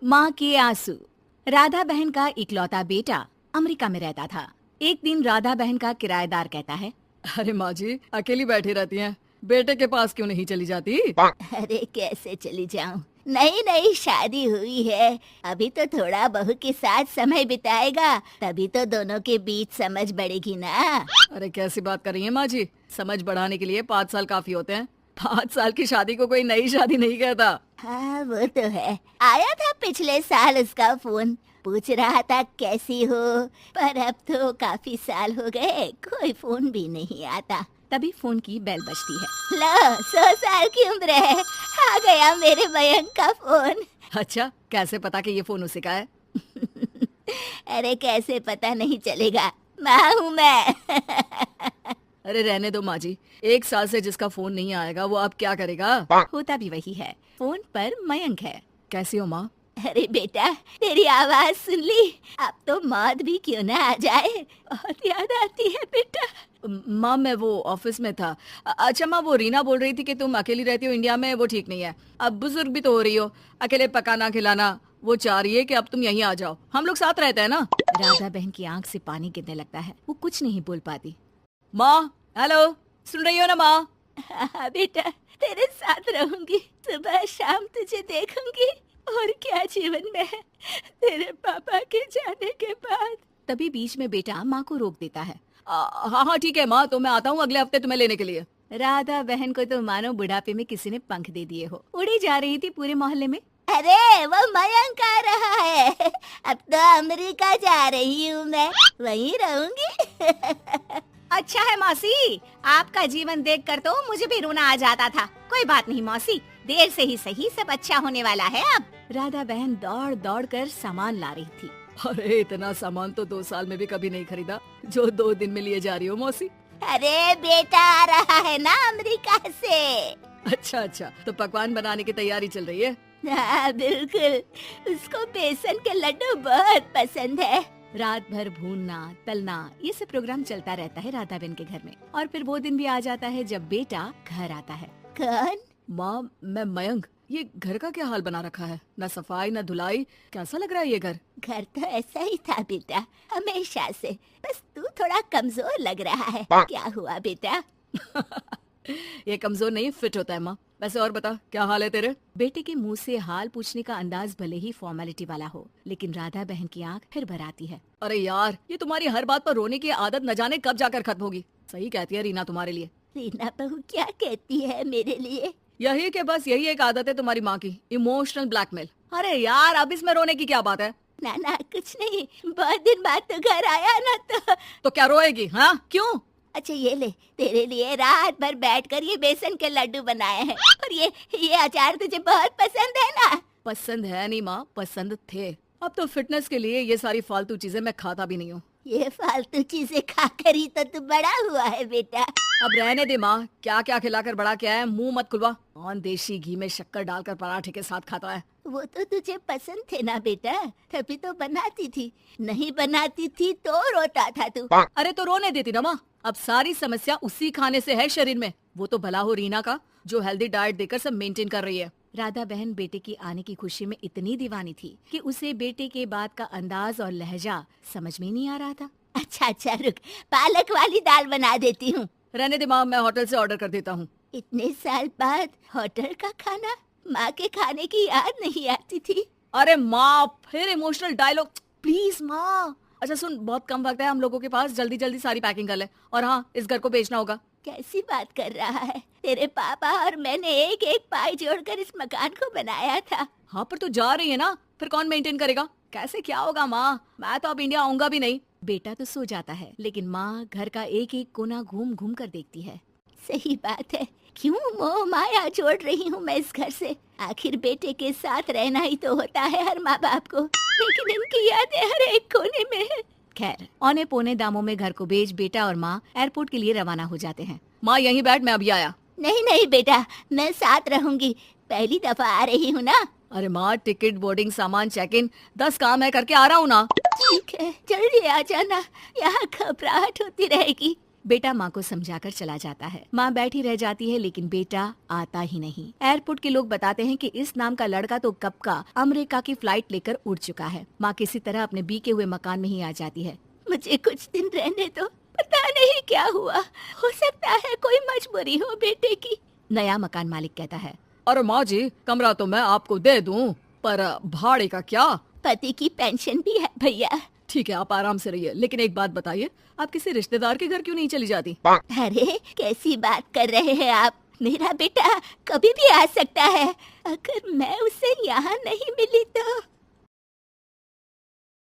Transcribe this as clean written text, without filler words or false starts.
माँ के आंसू। राधा बहन का इकलौता बेटा अमेरिका में रहता था। एक दिन राधा बहन का किराएदार कहता है, अरे माँ जी अकेली बैठी रहती हैं, बेटे के पास क्यों नहीं चली जाती? अरे कैसे चली जाऊं, नई नई शादी हुई है, अभी तो थोड़ा बहू के साथ समय बिताएगा, तभी तो दोनों के बीच समझ बढ़ेगी ना। अरे कैसी बात कर रही हैं माँ जी, समझ बढ़ाने के लिए 5 साल काफी होते हैं। 5 साल की शादी को कोई नई शादी नहीं कहता। हाँ वो तो है, आया था पिछले साल उसका फोन, पूछ रहा था कैसी हो, पर अब तो काफी साल हो गए, कोई फोन भी नहीं आता। तभी फोन की बेल बजती है। लो 100 साल की उम्र है, आ गया मेरे मयंक का फोन। अच्छा, कैसे पता कि ये फोन उसी का है? अरे कैसे पता नहीं चलेगा, माँ हूँ मैं। अरे रहने दो माँ जी, 1 साल से जिसका फोन नहीं आएगा वो अब क्या करेगा? होता भी वही है, फोन पर मयंक है। कैसी हो माँ? अरे बेटा, तेरी आवाज सुन ली, अब तो मौत भी क्यों ना आ जाए, बहुत याद आती है बेटा। माँ मैं वो ऑफिस में था। अच्छा माँ, वो रीना बोल रही थी कि तुम अकेली रहती हो इंडिया में, वो ठीक नहीं है। अब बुजुर्ग भी तो हो रही हो, अकेले पकाना खिलाना, वो चाह रही है कि अब तुम यहीं आ जाओ, हम लोग साथ रहते हैं ना। राधा बहन की आंख से पानी गिरने लगता है, वो कुछ नहीं बोल पाती। माँ हेलो, सुन रही हो ना माँ? हाँ बेटा, तेरे साथ रहूंगी, सुबह शाम तुझे देखूंगी, और क्या जीवन में है तेरे पापा के जाने के बाद। तभी बीच में बेटा माँ को रोक देता है। हाँ हाँ ठीक है माँ, तो मैं आता हूँ अगले हफ्ते तुम्हें लेने के लिए। राधा बहन को तो मानो बुढ़ापे में किसी ने पंख दे दिए हो, उड़ी जा रही थी पूरे मोहल्ले में। अरे वो मयंक आ रहा है, अब तो अमेरिका जा रही हूँ मैं, वहीं रहूंगी। अच्छा है मौसी, आपका जीवन देखकर तो मुझे भी रोना आ जाता था। कोई बात नहीं मौसी, देर से ही सही, सब अच्छा होने वाला है अब। राधा बहन दौड़ दौड़ कर सामान ला रही थी। अरे इतना सामान तो 2 साल में भी कभी नहीं खरीदा जो 2 दिन में लिए जा रही हो मौसी। अरे बेटा आ रहा है ना अमेरिका से। अच्छा अच्छा, तो पकवान बनाने की तैयारी चल रही है? हाँ बिल्कुल, उसको बेसन के लड्डू बहुत पसंद है। रात भर भूनना तलना ये सब प्रोग्राम चलता रहता है राधा बहन के घर में। और फिर वो दिन भी आ जाता है जब बेटा घर आता है। कौन? माँ मैं मयंक, ये घर का क्या हाल बना रखा है, न सफाई न धुलाई, कैसा लग रहा है ये घर? घर तो ऐसा ही था बेटा, हमेशा से, बस तू थोड़ा कमजोर लग रहा है। क्या हुआ बेटा? ये कमजोर नहीं फिट होता है माँ। वैसे और बता, क्या हाल है तेरे? बेटे के मुंह से हाल पूछने का अंदाज भले ही फॉर्मेलिटी वाला हो, लेकिन राधा बहन की आंख फिर भर आती है। अरे यार, ये तुम्हारी हर बात पर रोने की आदत न जाने कब जाकर खत्म होगी। सही कहती है रीना तुम्हारे लिए। रीना बहू क्या कहती है मेरे लिए? यही के बस यही एक आदत है तुम्हारी माँ की, इमोशनल ब्लैकमेल। अरे यार, अब इसमें रोने की क्या बात है? ना ना कुछ नहीं, बहुत दिन बाद तो घर आया ना तो क्या रोएगी? हाँ क्यों? अच्छा ये ले, तेरे लिए रात भर बैठकर ये बेसन के लड्डू बनाए हैं, और ये अचार तुझे बहुत पसंद है ना? पसंद है नहीं माँ, पसंद थे। अब तो फिटनेस के लिए ये सारी फालतू चीजें मैं खाता भी नहीं हूँ। ये फालतू चीजें खाकर ही तो तू बड़ा हुआ है बेटा। अब रहने दे माँ, क्या क्या खिलाकर बड़ा किया है, मुंह मत खुलवा। कौन देशी घी में शक्कर डालकर पराठे के साथ खाता है? वो तो तुझे पसंद थे ना बेटा, तभी तो बनाती थी, नहीं बनाती थी तो रोता था तू। अरे तो रोने देती ना माँ, अब सारी समस्या उसी खाने से है शरीर में। वो तो भला हो रीना का, जो हेल्दी डाइट देकर सब मेंटेन कर रही है। राधा बहन बेटे की आने की खुशी में इतनी दीवानी थी कि उसे बेटे के बात का अंदाज और लहजा समझ में नहीं आ रहा था। अच्छा अच्छा रुक, पालक वाली दाल बना देती हूँ। रहने दे माँ, मैं होटल से ऑर्डर कर देता हूँ। इतने साल बाद होटल का खाना, माँ के खाने की याद नहीं आती थी। अरे माँ, फिर इमोशनल डायलॉग, प्लीज माँ। अच्छा सुन, बहुत कम वक्त है हम लोगों के पास, जल्दी जल्दी सारी पैकिंग कर ले। और हाँ, इस घर को बेचना होगा। कैसी बात कर रहा है, तेरे पापा और मैंने एक एक पाई जोड़कर इस मकान को बनाया था। हाँ पर तू जा रही है ना, फिर कौन मेंटेन करेगा? कैसे क्या होगा माँ, मैं तो अब इंडिया आऊंगा भी नहीं। बेटा तो सो जाता है, लेकिन माँ घर का एक एक कोना घूम घूम कर देखती है। सही बात है, क्यों मोह माया जोड़ रही हूँ मैं इस घर से, आखिर बेटे के साथ रहना ही तो होता है हर माँ बाप को, लेकिन इनकी यादें हर एक कोने में है। खैर, औने पौने दामों में घर को बेच बेटा और माँ एयरपोर्ट के लिए रवाना हो जाते हैं। माँ यहीं बैठ, मैं अभी आया। नहीं नहीं बेटा, मैं साथ रहूंगी, पहली दफा आ रही हूँ ना। अरे माँ, टिकट, बोर्डिंग, सामान, चेक इन, 10 काम है, करके आ रहा हूँ ना। ठीक है, जल्दी आ जाना, यहाँ घबराहट होती रहेगी। बेटा माँ को समझाकर चला जाता है। माँ बैठी रह जाती है लेकिन बेटा आता ही नहीं। एयरपोर्ट के लोग बताते हैं कि इस नाम का लड़का तो कब का अमेरिका की फ्लाइट लेकर उड़ चुका है। माँ किसी तरह अपने बीके हुए मकान में ही आ जाती है। मुझे कुछ दिन रहने दो, पता नहीं क्या हुआ, हो सकता है कोई मजबूरी हो बेटे की। नया मकान मालिक कहता है। और माँ जी, कमरा तो मैं आपको दे दूं, पर भाड़े का क्या? पति की पेंशन भी है भैया। ठीक है, आप आराम से रहिए, लेकिन एक बात बताइए, आप किसी रिश्तेदार के घर क्यों नहीं चली जाती? अरे कैसी बात कर रहे हैं आप, मेरा बेटा कभी भी आ सकता है। अगर मैं उसे यहाँ नहीं मिली तो